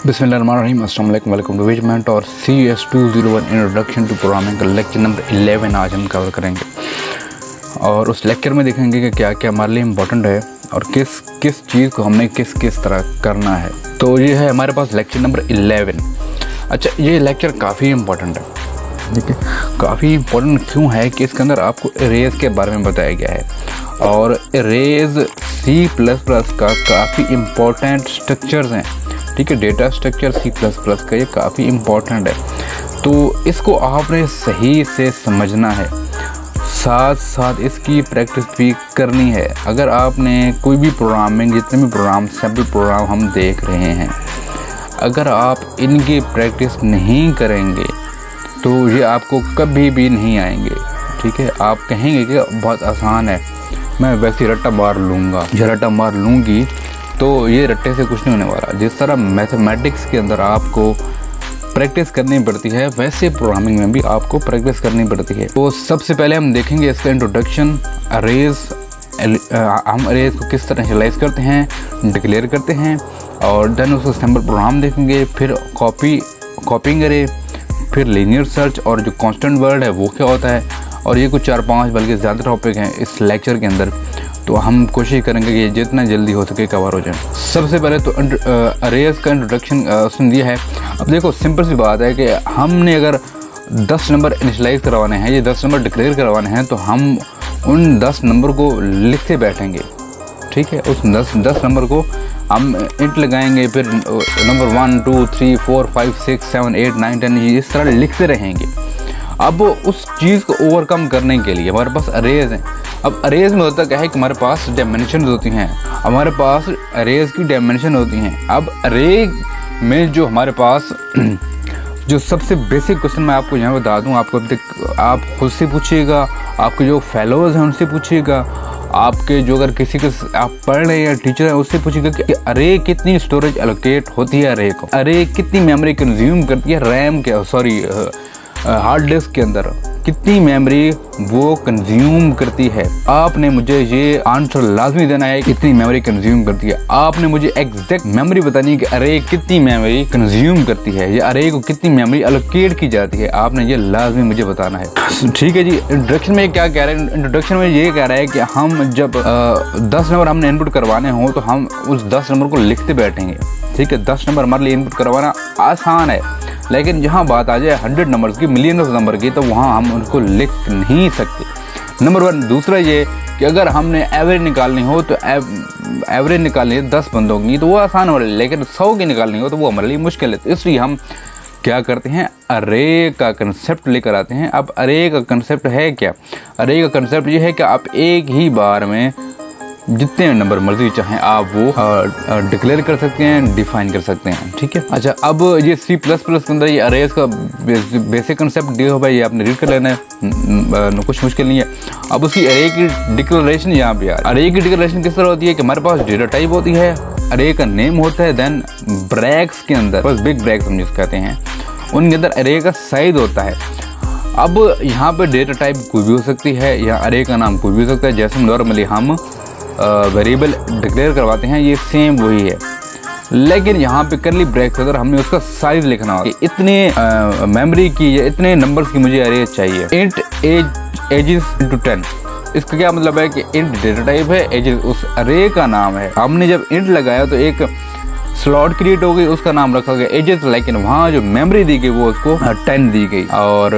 बिस्मिल्लाहिर्रहमानिर्रहीम, अस्सलाम वालेकुम, वेलकम टू विजमेंट और CS201 इंट्रोडक्शन टू प्रोग्रामिंग का लेक्चर नंबर 11 आज हम कवर करेंगे। और उस लेक्चर में देखेंगे कि क्या क्या हमारे लिए इम्पोर्टेंट है और किस किस चीज़ को हमने किस तरह करना है। तो ये है हमारे पास लेक्चर नंबर 11। अच्छा, ये लेक्चर काफ़ी इम्पोर्टेंट है, ठीक है। काफ़ी इम्पोर्टेंट क्यों है कि इसके अंदर आपको अरेज के बारे में बताया गया है और अरेज C++ का काफ़ी इम्पोर्टेंट स्ट्रक्चर्स हैं, ठीक है। डेटा स्ट्रक्चर C++ का ये काफ़ी इम्पोर्टेंट है, तो इसको आपने सही से समझना है, साथ साथ इसकी प्रैक्टिस भी करनी है। अगर आपने कोई भी प्रोग्रामिंग, जितने भी प्रोग्राम, सभी प्रोग्राम हम देख रहे हैं, अगर आप इनकी प्रैक्टिस नहीं करेंगे तो ये आपको कभी भी नहीं आएंगे, ठीक है। आप कहेंगे कि बहुत आसान है, मैं वैसे रट्टा मार लूँगा, या रट्टा मार लूँगी, तो ये रट्टे से कुछ नहीं होने वाला। जिस तरह मैथमेटिक्स के अंदर आपको प्रैक्टिस करनी पड़ती है, वैसे प्रोग्रामिंग में भी आपको प्रैक्टिस करनी पड़ती है। तो सबसे पहले हम देखेंगे इसका इंट्रोडक्शन, अरेज। हम अरेज को किस तरह इनिशियलाइज करते हैं, डिक्लेयर करते हैं, और देन उसका सिंपल प्रोग्राम देखेंगे, फिर कॉपिंग अरे, फिर लीनियर सर्च, और जो कांस्टेंट वर्ड है वो क्या होता है। और ये कुछ 4-5 बल्कि ज़्यादा टॉपिक हैं इस लेक्चर के अंदर, तो हम कोशिश करेंगे कि जितना जल्दी हो सके कवर हो जाए। सबसे पहले तो अरेज का इंट्रोडक्शन सुन दिया है। अब देखो, सिंपल सी बात है कि हमने अगर 10 नंबर इनिशियलाइज करवाने हैं, ये 10 नंबर डिक्लेयर करवाने हैं, तो हम उन 10 नंबर को लिखते बैठेंगे, ठीक है। उस 10 नंबर को हम इंट लगाएंगे, फिर नंबर 1 2 3 4 5 6 7 8 9 10 इस तरह लिखते रहेंगे। अब उस चीज़ को ओवरकम करने के लिए हमारे पास अरेज हैं। अब अरेज में होता क्या है कि हमारे पास डायमेंशन होती हैं, हमारे पास अरेज की डायमेंशन होती हैं। अब अरे में जो हमारे पास जो सबसे बेसिक क्वेश्चन मैं आपको यहाँ बता दूँ, आप खुद से पूछिएगा, आपके जो फेलोज़ हैं उनसे पूछिएगा, आपके जो अगर किसी को आप पढ़ रहे हैं टीचर हैं उससे पूछिएगा कि अरे कितनी स्टोरेज एलोकेट होती है, अरे को अरे कितनी मेमोरी कंज्यूम करती है, रैम के हार्ड डिस्क के अंदर कितनी मेमोरी वो कंज्यूम करती है। आपने मुझे ये आंसर लाजमी देना है कितनी मेमोरी कंज्यूम करती है। आपने मुझे एग्जैक्ट मेमोरी बतानी है कि अरे कितनी मेमोरी कंज्यूम करती है, या अरे को कितनी मेमोरी एलोकेट की जाती है, आपने ये लाजमी मुझे बताना है, ठीक है जी। इंट्रोडक्शन में क्या कह रहा है, इंट्रोडक्शन में ये कह रहा है कि हम जब 10 नंबर हमने इनपुट करवाने हों तो हम उस 10 नंबर को लिखते बैठेंगे, ठीक है। 10 नंबर हमारे लिए इनपुट करवाना आसान है, लेकिन जहाँ बात आ जाए 100 नंबर्स की, मिलियन ऑफ नंबर की, तो वहाँ हम उनको लिख नहीं सकते, नंबर 1। दूसरा ये कि अगर हमने एवरेज निकालनी हो तो एवरेज निकालनी है 10 बंदों की, तो वो आसान हो रही है, लेकिन 100 की निकालनी हो तो वो हमारे लिए मुश्किल है। तो इसलिए हम क्या करते हैं, अरे का कंसेप्ट लेकर आते हैं। अब अरे का कंसेप्ट है क्या? अरे का कंसेप्ट ये है कि आप एक ही बार में जितने नंबर मर्जी चाहें आप वो डिक्लेयर कर सकते हैं, डिफाइन कर सकते हैं, ठीक है। अच्छा, अब ये C++ के अंदर ये अरेज का बेसिक कंसेप्ट दिया हुआ है, ये आपने रीड कर लेना है, कुछ मुश्किल नहीं है। अब उसकी अरे की डिक्लेरेशन यहाँ पे यार, अरे की डिक्लेरेशन किस तरह होती है कि हमारे पास डेटा टाइप होती है, अरे का नेम होता है, देन ब्रैक्स के अंदर, बस बिग ब्रैक्स हम जिस कहते हैं, उनके अंदर अरे का साइज होता है। अब यहाँ पे डेटा टाइप कोई भी हो सकती है, या अरे का नाम कोई भी हो सकता है। जैसे नॉर्मली हम वेरिएबल डिक्लेयर करवाते हैं, ये सेम वही है, लेकिन यहाँ पे करली ब्रैकेट्स अगर हमने उसका साइज लिखना हो, इतने मेमोरी की या इतने नंबर्स की मुझे अरे चाहिए, इंट एजेस इनटू 10। इसका क्या मतलब है कि इंट डेटा टाइप है, एजेस उस अरे का नाम है। हमने जब इंट लगाया तो एक स्लॉट क्रिएट हो गई, उसका नाम रखा गया एजेस, लेकिन वहाँ जो मेमोरी दी गई वो उसको 10 दी गई। और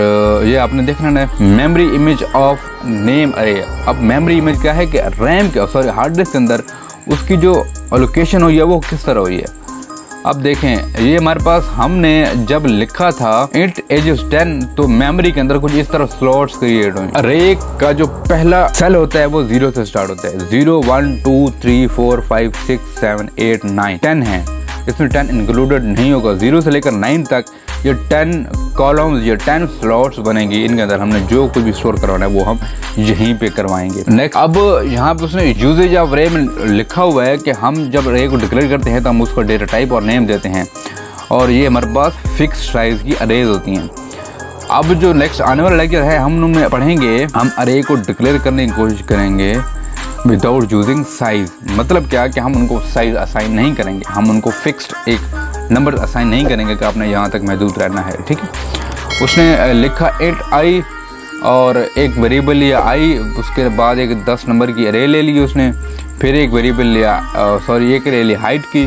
ये आपने देखना है मेमोरी इमेज ऑफ नेम अरे। अब मेमोरी इमेज क्या है कि रैम के हार्ड डिस्क के अंदर उसकी जो एलोकेशन हुई है वो किस तरह हुई है। अब देखें, ये हमारे पास हमने जब लिखा था इंट एजेस 10, तो मेमोरी के अंदर कुछ इस तरह स्लॉट्स क्रिएट हुए। अरे का जो पहला सेल होता है वो 0 से स्टार्ट होता है, 0 1 2 3 4 5 6 7 8 9 10 है, इसमें 10 इंक्लूडेड नहीं होगा। 0 से लेकर 9 तक ये 10 कॉलम्स, ये 10 स्लॉट्स बनेंगी, इनके अंदर हमने जो कुछ भी स्टोर करवाना है वो हम यहीं पे करवाएंगे। नेक्स्ट, अब यहाँ पे उसने यूजेज ऑफ अरे में लिखा हुआ है कि हम जब अरे को डिक्लेयर करते हैं तो हम उसको डेटा टाइप और नेम देते हैं, और ये हमारे पास फिक्स साइज की अरेज होती हैं। अब जो नेक्स्ट आने वाला लेक्चर है हम उनमें पढ़ेंगे, हम अरे को डिक्लेयर करने की कोशिश करेंगे विदाउट यूजिंग साइज। मतलब क्या कि हम उनको साइज असाइन नहीं करेंगे, हम उनको फिक्स्ड एक नंबर असाइन नहीं करेंगे कि आपने यहाँ तक महदूद रहना है, ठीक है। उसने लिखा 8i और एक वेरिएबल लिया i, उसके बाद एक 10 नंबर की अरे ले ली उसने, फिर एक वेरिएबल लिया एक अरे ली हाइट की,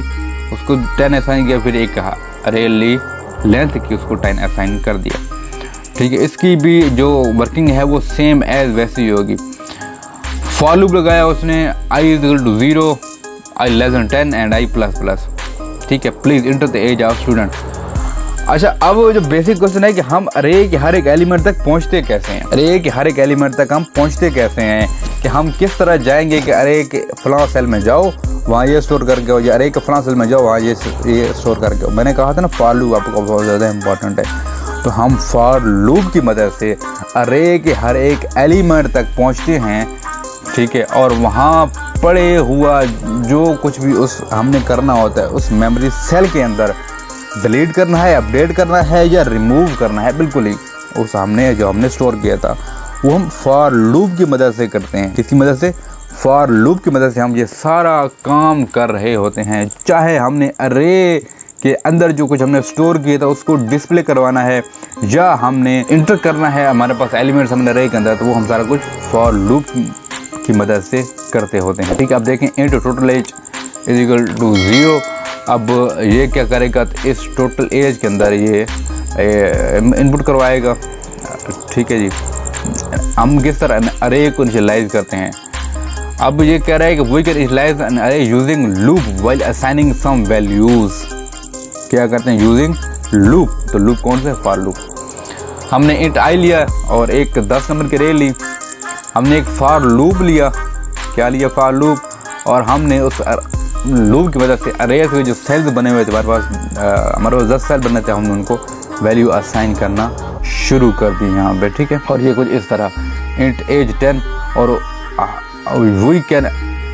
उसको 10 असाइन किया, फिर एक अरे ली लेंथ की, उसको 10 असाइन कर दिया, ठीक है। इसकी भी जो वर्किंग है वो सेम एज वैसी ही होगी। फॉर लूप लगाया उसने i = 0, i <10 एंड i ++, ठीक है। Please enter the age of student. अच्छा, अब जो बेसिक क्वेश्चन है कि हम अरे के हर एक एलिमेंट तक पहुंचते कैसे हैं, अरे के हर एक एलिमेंट तक हम पहुंचते कैसे हैं, कि हम किस तरह जाएंगे कि अरे के फलां सेल में जाओ वहाँ ये स्टोर करके हो, या अरे के फलां सेल में जाओ वहाँ ये स्टोर करके हो। मैंने कहा था ना फॉर लूप आपको बहुत ज़्यादा इंपॉर्टेंट है। तो हम फॉर लूप की मदद से अरे के हर एक एलिमेंट तक पहुँचते हैं, ठीक है। और वहाँ पड़े हुआ जो कुछ भी उस हमने करना होता है उस मेमोरी सेल के अंदर डिलीट करना है, अपडेट करना है या रिमूव करना है, बिल्कुल ही उस जो हमने स्टोर किया था वो हम फॉर लूप की मदद से करते हैं। किसकी मदद से? फॉर लूप की मदद से हम ये सारा काम कर रहे होते हैं। चाहे हमने अरे के अंदर जो कुछ हमने स्टोर किया था उसको डिस्प्ले करवाना है, या हमने इंटर करना है हमारे पास एलिमेंट्स हमने अरे के अंदर, तो वो हम सारा कुछ फॉर लूप की मदद से करते होते हैं, ठीक है। अब देखें int total age = 0। अब ये क्या करेगा, तो इस टोटल एज के अंदर ये इनपुट करवाएगा, ठीक है जी। हम किस तरह अरे को इनिशियलाइज करते हैं। अब ये कह रहा है कि we can initialize an array using loop while assigning some values. क्या करते हैं? Using loop. तो लूप कौन सा है? For loop. हमने int i लिया और एक 10 नंबर की अरे ली, हमने एक फॉर लूप लिया। क्या लिया? For loop. और हमने उस लूप की वजह से अरे के जो सेल्स बने हुए थे हमारे पास 10 सेल बने थे, हमने उनको वैल्यू असाइन करना शुरू कर दी यहाँ पे, ठीक है। और ये कुछ इस तरह int age 10 और वी कैन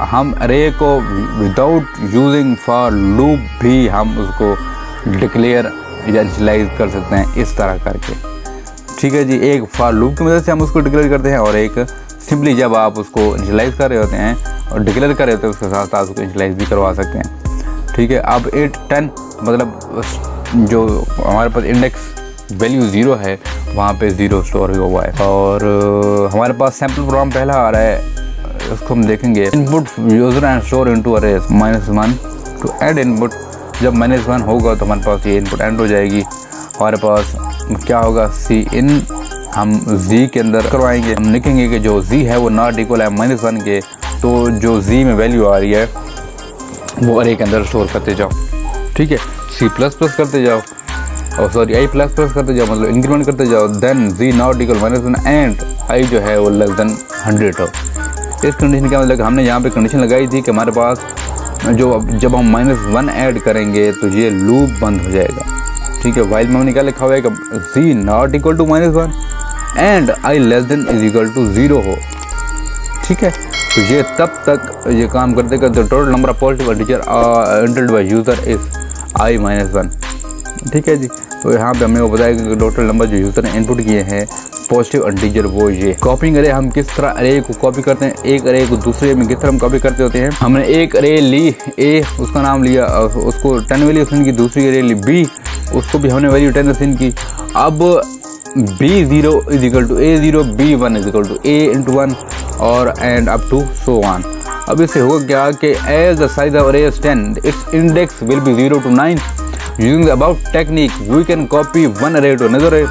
हम अरे को विदाउट यूजिंग फॉर लूप भी हम उसको डिक्लेयर या इनिशियलाइज कर सकते हैं इस तरह करके, ठीक है जी। एक फॉर लूप की मदद से हम उसको डिक्लेयर करते हैं, और एक सिंपली जब आप उसको इनिशियलाइज कर रहे होते हैं और डिक्लेयर कर रहे होते हैं उसके साथ साथ उसको इनिशियलाइज भी करवा सकते हैं, ठीक है। अब 8 10 मतलब जो हमारे पास इंडेक्स वैल्यू 0 है वहाँ पे 0 स्टोर हुआ है। और हमारे पास सैम्पल प्रोग्राम पहला आ रहा है, उसको हम देखेंगे। Input user and store into अरे -1 टू ऐड इनपुट। जब -1 होगा तो हमारे पास ये इनपुट एंड हो जाएगी। हमारे पास क्या होगा? सी इन हम z के अंदर करवाएंगे। हम लिखेंगे कि जो z है वो नॉट इक्वल है -1 के, तो जो z में वैल्यू आ रही है वो अरे के अंदर स्टोर करते जाओ, ठीक है। C++ करते जाओ, और सॉरी i++ करते जाओ, मतलब इंक्रीमेंट करते जाओ। Then z not equal -1 and i जो है वो <100 हो। इस कंडीशन का मतलब हमने यहाँ पे कंडीशन लगाई थी कि हमारे पास जब हम -1 ऐड करेंगे तो ये लूप बंद हो जाएगा, ठीक है। वाइल में हमने क्या लिखा हुआ है कि z not equal to -1 and i <= 0 हो, ठीक है। तो ये तब तक ये काम करते कि the total number of positive integer entered by user is i -1, ठीक है जी। तो यहाँ पे हमें वो बताया कि टोटल नंबर जो यूज़र ने इनपुट किए हैं पॉजिटिव इंटीजर वो ये। कॉपिंग अरे हम किस तरह अरे को कॉपी करते हैं, एक अरे को दूसरे में किस तरह हम कॉपी करते होते हैं। हमने एक अरे ली a, उसका नाम लिया, उसको 10 वैल्यू असाइन की। दूसरी अरे ली b, उसको भी हमने वैल्यू 10 असाइन की। अब b0 = a0, b1 = a × 1 और and up to so on. अब इससे होगा क्या कि as the size of array is 10 its index will be 0 to 9। Using the about technique we can copy one array to another array.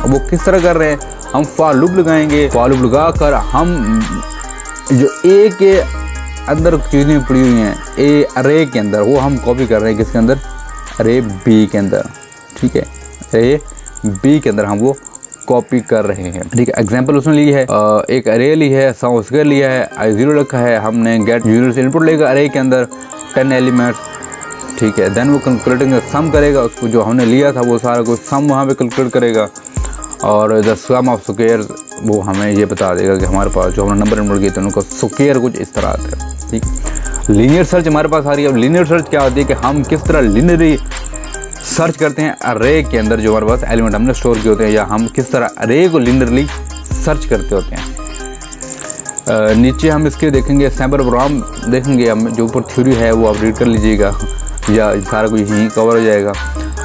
वो किस तरह कर रहे हैं? हम फॉर लूप लगाएंगे। फॉर लूप लगा कर हम जो ए के अंदर चीज़ें पड़ी हुई हैं ए अरे के अंदर, वो हम कॉपी कर रहे हैं किसके अंदर? अरे बी के अंदर, ठीक है। अरे बी के अंदर हम वो कॉपी कर रहे हैं, ठीक है। एग्जांपल उसने ली है, एक अरे ली है, सम स्क्वायर लिया है, i0 रखा है। हमने गेट यूजर से इनपुट लेगा अरे के अंदर 10 एलिमेंट्स, ठीक है। देन वो कैलकुलेटिंग सम करेगा, उसको जो हमने लिया था वो सारा कुछ सम वहाँ पे कैलकुलेट करेगा, और द सम ऑफ स्क्वायर वो हमें ये बता देगा कि हमारे पास जो हमने नंबर इनपुट किए थे उनका स्क्वायर कुछ इस तरह आता है, ठीक है। लीनियर सर्च हमारे पास आ रही है। अब लीनियर सर्च क्या होती है कि हम किस तरह लीनियरली सर्च करते हैं अरे के अंदर जो हमारे पास एलिमेंट हमने स्टोर किए होते हैं, या हम किस तरह अरे को लीनियरली सर्च करते होते हैं। नीचे हम इसके देखेंगे सैम्पल प्रोग्राम देखेंगे, हम जो ऊपर थ्योरी है वो आप रीड कर लीजिएगा। या सारा कुछ यहीं कवर हो जाएगा।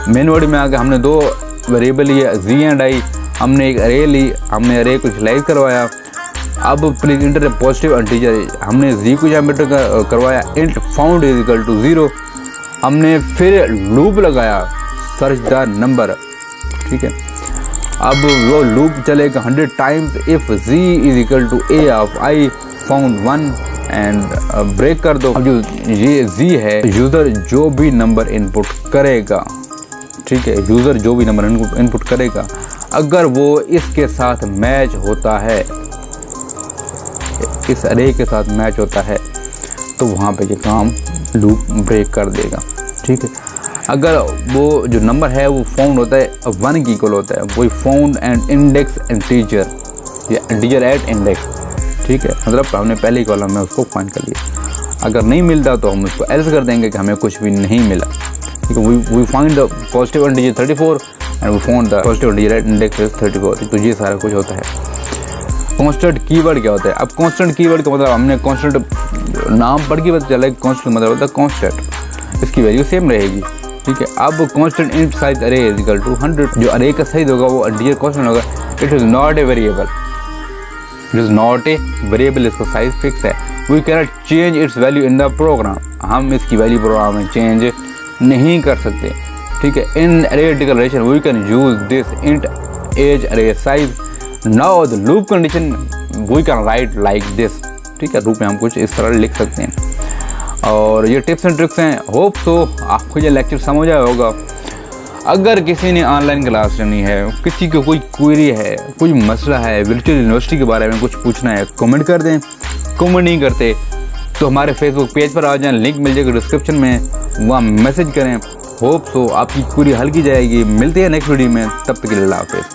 मेन वर्ड में आके हमने 2 वेरिएबल लिए जी एंड आई, हमने एक अरे ली, हमने अरे को इनिशियलाइज करवाया। अब प्लीज इंटर पॉजिटिव इंटीजर, हमने जी को यहाँ करवाया int found is equal to 0। हमने फिर लूप लगाया सर्च द नंबर, ठीक है। अब वो लूप चलेगा 100 times if z is equal to a of i found 1 and break कर दो। अब जो ये z है, यूज़र जो भी नंबर इनपुट करेगा, ठीक है, यूज़र जो भी नंबर इनपुट करेगा, अगर वो इसके साथ मैच होता है, इस अरे के साथ मैच होता है, तो वहाँ पे ये काम लूप ब्रेक कर देगा, ठीक है। अगर वो जो नंबर है वो फाउंड होता है 1 की इक्वल होता है, वही फाउंड एंड इंडेक्स इंटीजर या इंटीजर एट इंडेक्स, ठीक है। मतलब हमने पहले ही कॉलम में उसको फाइंड कर लिया। अगर नहीं मिलता तो हम उसको एल्स कर देंगे कि हमें कुछ भी नहीं मिला, ठीक है। We find the positive integer 34 and we found the positive integer at index 34। तो ये सारा कुछ होता है। कांस्टेंट कीवर्ड क्या होता है? अब कांस्टेंट कीवर्ड का मतलब हमने कांस्टेंट नाम पढ़ के पता चला कि कांस्टेंट मतलब होता है कांस्टेंट, इसकी वैल्यू सेम रहेगी, ठीक है। अब constant int size array is equal to 100, जो अरे का साइज होगा वो इंटीजर कांस्टेंट होगा। It is not a variable, it is not a variable, इसका साइज फिक्स है। We cannot change its value in the program, हम इसकी value program में चेंज नहीं कर सकते, ठीक है। In uh declaration we can use this int as uh size. Now the loop condition we can write like this, ठीक है। रूप में हम कुछ इस तरह लिख सकते हैं। और ये टिप्स एंड ट्रिक्स हैं। होप सो आपको ये लेक्चर समझ आया होगा। अगर किसी ने ऑनलाइन क्लास लेनी है, किसी को कोई क्वेरी है, कोई मसला है, वर्चुअल यूनिवर्सिटी के बारे में कुछ पूछना है, कमेंट कर दें। कमेंट नहीं करते तो हमारे फेसबुक पेज पर आ जाएं, लिंक मिल जाएगा डिस्क्रिप्शन में, वहाँ मैसेज करें। होप सो आपकी क्वेरी हल की जाएगी। मिलते हैं नेक्स्ट वीडियो में, तब तक के लिए अल्लाह हाफिज़।